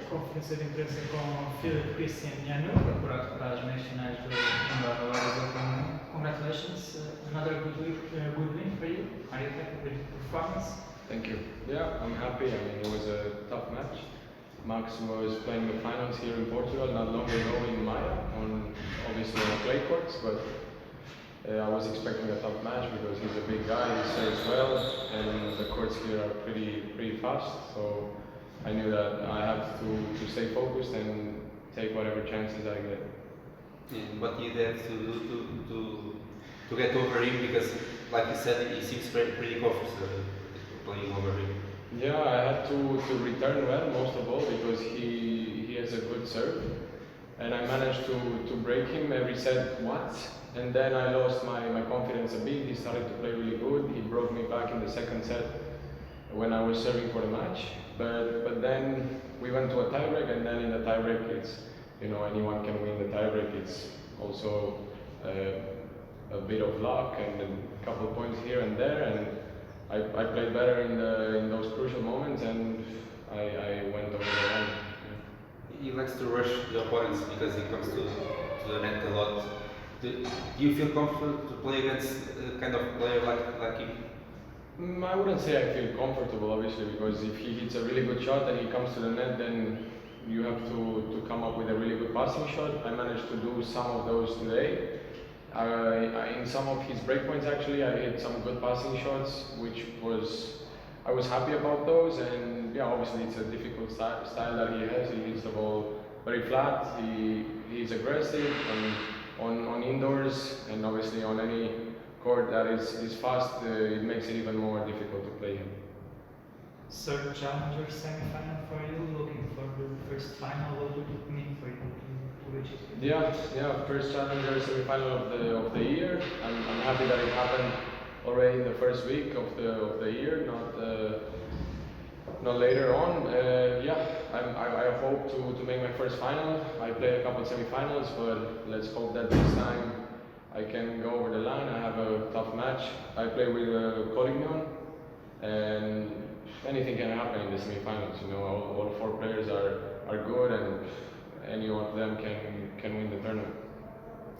conferência de imprensa com Filip, Cristian e Jianu, apurado para as meias finais do Oeiras Open. Congratulations, another good win for you. Are you happy with the performance? Thank you. Yeah, I'm happy. I mean, it was a tough match. Max was playing the finals here in Portugal not long ago in Maya, obviously on clay courts, but I was expecting a tough match because he's a big guy, he serves well, and the courts here are pretty fast, so I knew that I have to stay focused and take whatever chances I get. And what you have to do to get over him, because like you said, he seems pretty comfortable playing over him. Yeah, I had to return well most of all because he has a good serve, and I managed to break him every set once, and then I lost my confidence a bit. He started to play really good. He broke me back in the second set when I was serving for the match, but then we went to a tiebreak, and then in the tiebreak it's, you know, anyone can win the tiebreak. It's also a bit of luck and a couple of points here and there, and I played better in those crucial moments, and I went over the line. He likes to rush the opponents because he comes to the net a lot. Do you feel comfortable to play against a kind of player like him? I wouldn't say I feel comfortable, obviously, because if he hits a really good shot and he comes to the net, then you have to come up with a really good passing shot. I managed to do some of those today. In some of his breakpoints, actually, I hit some good passing shots, I was happy about those. And yeah, obviously it's a difficult style that he has. He hits the ball very flat. He's aggressive on indoors, and obviously on any court that is fast, it makes it even more difficult to play him. Third challenger semi-final for you, looking for the first final. What would it mean for you to reach it? Yeah, first challenger semi-final of the year. I'm happy that it happened already in the first week of the year, not later on. I hope to make my first final. I played a couple of semi-finals, but let's hope that this time I can go over the line. I have a tough match. I play with Collignon, and anything can happen in the semi-finals. You know, all four players are good, and any one of them can win the tournament.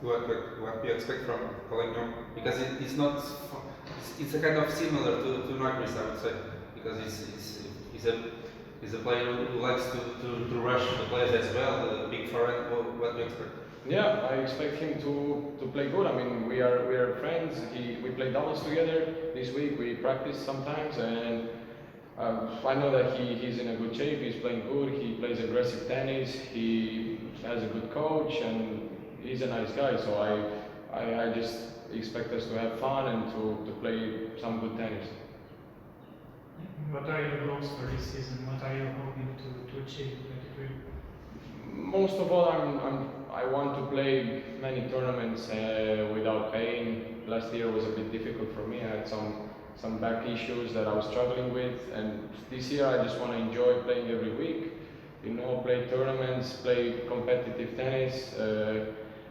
What do you expect from Collignon? Because it's a kind of similar to Norris, I would say, because he's a player who likes to rush the players as well. A big forehand. What do you expect? Yeah, I expect him to play good. I mean, we are friends. We play doubles together this week. We practice sometimes, and I know that he's in a good shape. He's playing good. He plays aggressive tennis. He has a good coach, and he's a nice guy. So I just expect us to have fun and to play some good tennis. What are your goals for this season? What are you hoping to achieve in 2023? Most of all, I want to play many tournaments without pain. Last year was a bit difficult for me. I had some back issues that I was struggling with, and this year I just want to enjoy playing every week. You know, play tournaments, play competitive tennis,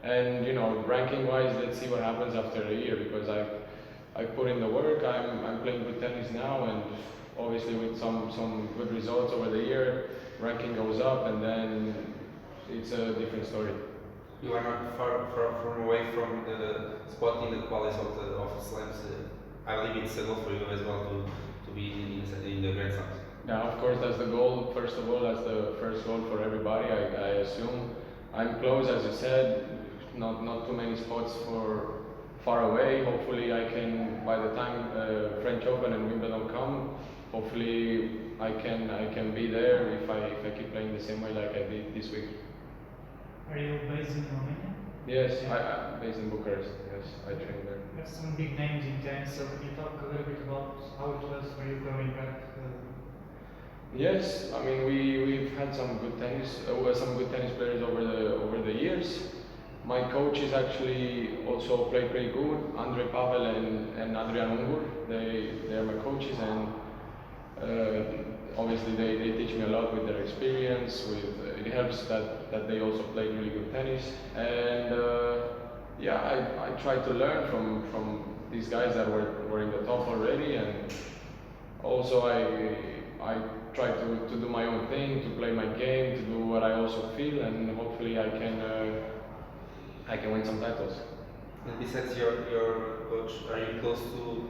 and you know, ranking-wise, let's see what happens after a year, because I put in the work. I'm playing good tennis now, and obviously with some good results over the year, ranking goes up, and then it's a different story. You are not far away from the spot in the qualities of the slams. I believe it's a goal for you as well to be in the Grand Slams. Yeah, of course, that's the goal. First of all, that's the first goal for everybody. I assume I'm close, as you said. Not too many spots for far away. Hopefully, I can, by the time French Open and Wimbledon come, hopefully I can be there if I keep playing the same way like I did this week. Are you based in Romania? Yes, I'm based in Bucharest. Yes, I train there. You have some big names in tennis, so can you talk a little bit about how it was for you going back? Yes, I mean we've had some good tennis players over the years. My coaches actually also play pretty good. Andre Pavel and Adrian Ungur, they are my coaches, and obviously they teach me a lot with their experience. It helps that they also play really good tennis, and I try to learn from these guys that were in the top already, and also I try to do my own thing, to play my game, to do what I also feel, and hopefully I can win some titles. And besides your coach, are you close to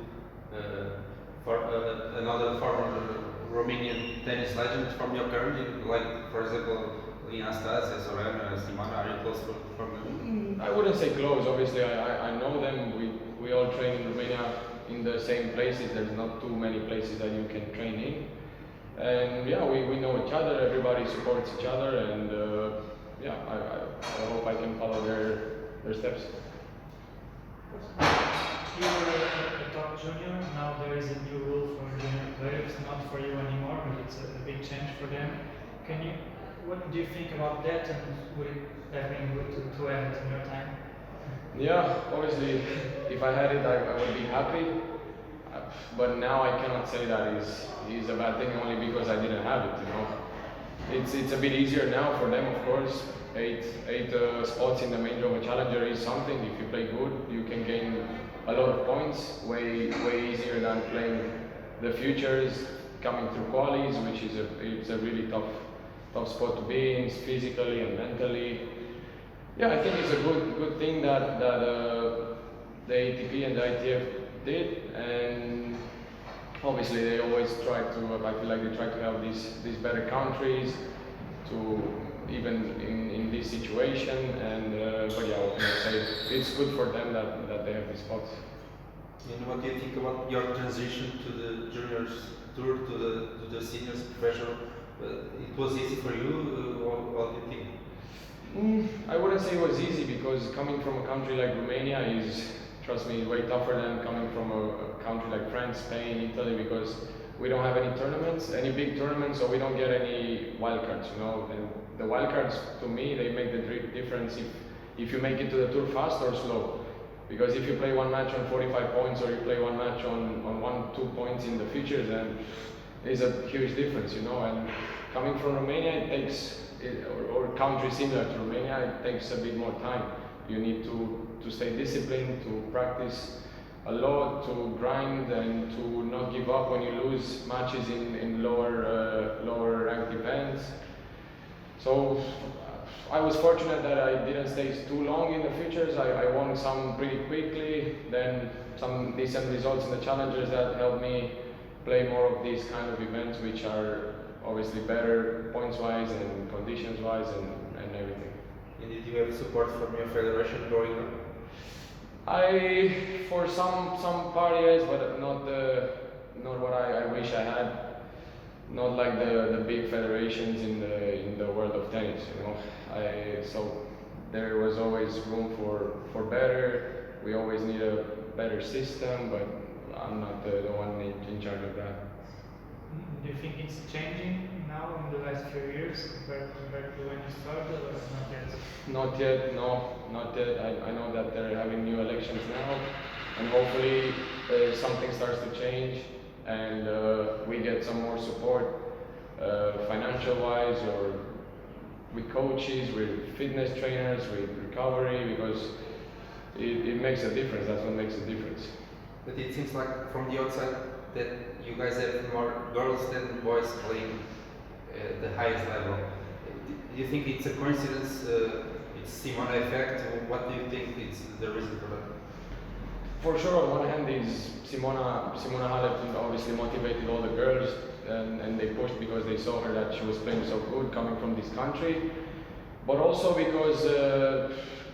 another former Romanian tennis legend from your country, like for example Anastasia, Sorana, Simona? Are you close from them? I wouldn't say close. Obviously, I know them. We all train in Romania in the same places. There's not too many places that you can train in. And yeah, we know each other. Everybody supports each other, and yeah, I hope I can follow their steps. You were a top junior. Now there is a new rule for junior players, not for you anymore, but it's a big change for them. What do you think about that, and would it have been good to have it in your time? Yeah, obviously, if I had it, I would be happy. But now I cannot say that is a bad thing only because I didn't have it. You know, it's a bit easier now for them, of course. Eight spots in the main draw of a challenger is something. If you play good, you can gain a lot of points. Way easier than playing the futures, coming through qualies, which is a really tough spot to be in, physically and mentally. Yeah, I think it's a good thing that the ATP and the ITF did, and obviously they always try to. I feel like they try to have these better countries to even in this situation. And but yeah, what can I say? It's good for them that they have these spots. And what do you think about your transition to the juniors tour to the seniors professional? It was easy for you. What do you think? I wouldn't say it was easy because coming from a country like Romania is, trust me, way tougher than coming from a country like France, Spain, Italy, because we don't have any tournaments, any big tournaments, so we don't get any wildcards, you know. And the wildcards, to me, they make the difference if you make it to the tour fast or slow. Because if you play one match on 45 points or you play one match on 1-2 points in the futures, then there's a huge difference, you know. And coming from Romania, it takes, or country similar to Romania, it takes a bit more time. You need to stay disciplined, to practice a lot, to grind, and to not give up when you lose matches in lower ranked events. So I was fortunate that I didn't stay too long in the futures. I won some pretty quickly, then some decent results in the challengers that helped me play more of these kind of events, which are obviously better points-wise and conditions-wise and everything. And did you have support from your federation growing up? For some part yes, but not what I wish I had. Not like the big federations in the world of tennis, you know. So there was always room for better. We always need a better system, but I'm not the one in charge of that. Do you think it's changing now in the last few years compared to when you started, or not yet? Not yet, no, not yet. I know that they're having new elections now, and hopefully something starts to change, and we get some more support, financial-wise, or with coaches, with fitness trainers, with recovery, because it makes a difference. That's what makes a difference. But it seems like from the outside that you guys have more girls than boys playing at the highest level. Do you think it's a coincidence? It's Simona effect? What do you think is the reason for that? For sure, on one hand is Simona Halep obviously motivated all the girls, and they pushed because they saw her that she was playing so good coming from this country, but also because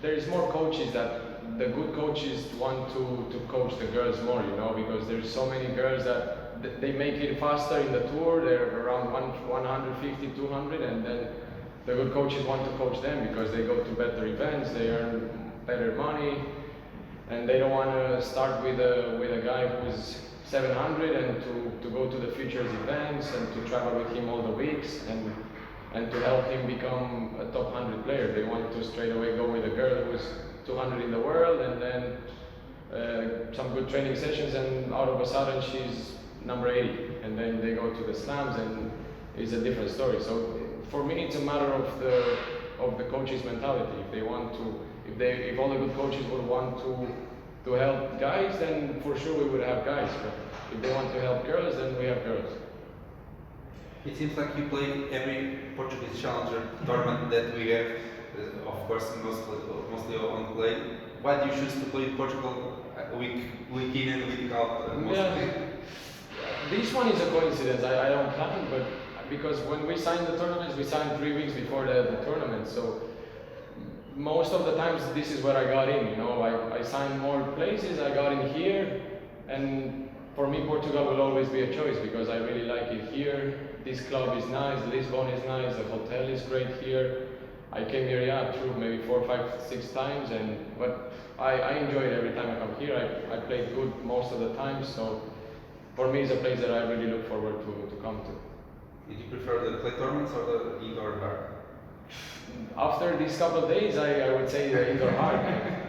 there is more coaches that the good coaches want to coach the girls more, you know, because there's so many girls that they make it faster in the tour. They're around 150, 200, and then the good coaches want to coach them because they go to better events, they earn better money, and they don't want to start with a guy who's 700 and to go to the futures events and to travel with him all the weeks and to help him become a top 100 player. They want to straight away go with a girl who's 200 in the world, and then some good training sessions, and out of a sudden she's number 80, and then they go to the slams, and it's a different story. So for me, it's a matter of the coach's mentality. If they want to, if all the good coaches would want to help guys, then for sure we would have guys. But if they want to help girls, then we have girls. It seems like you play every Portuguese challenger tournament that we have, of course, mostly on clay. Why do you choose to play in Portugal week in and week out? This one is a coincidence. I don't plan, but because when we signed the tournaments, we signed 3 weeks before the tournament. So most of the times, this is where I got in. You know, I signed more places. I got in here, and for me, Portugal will always be a choice because I really like it here. This club is nice. Lisbon is nice. The hotel is great here. I came here, through maybe 4, 5, 6 times, but I enjoy it every time I come here. I played good most of the time, so for me, it's a place that I really look forward to come to. Did you prefer the clay tournaments or the indoor hard? After these couple of days, I would say the indoor hard.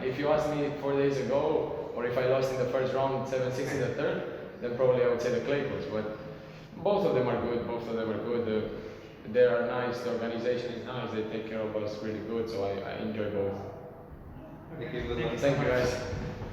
If you asked me 4 days ago, or if I lost in the first round, 7-6 in the third, then probably I would say the clay courts. But both of them are good. They are nice. The organization is nice. They take care of us really good. So I enjoy both. Thank you. Thank you, guys.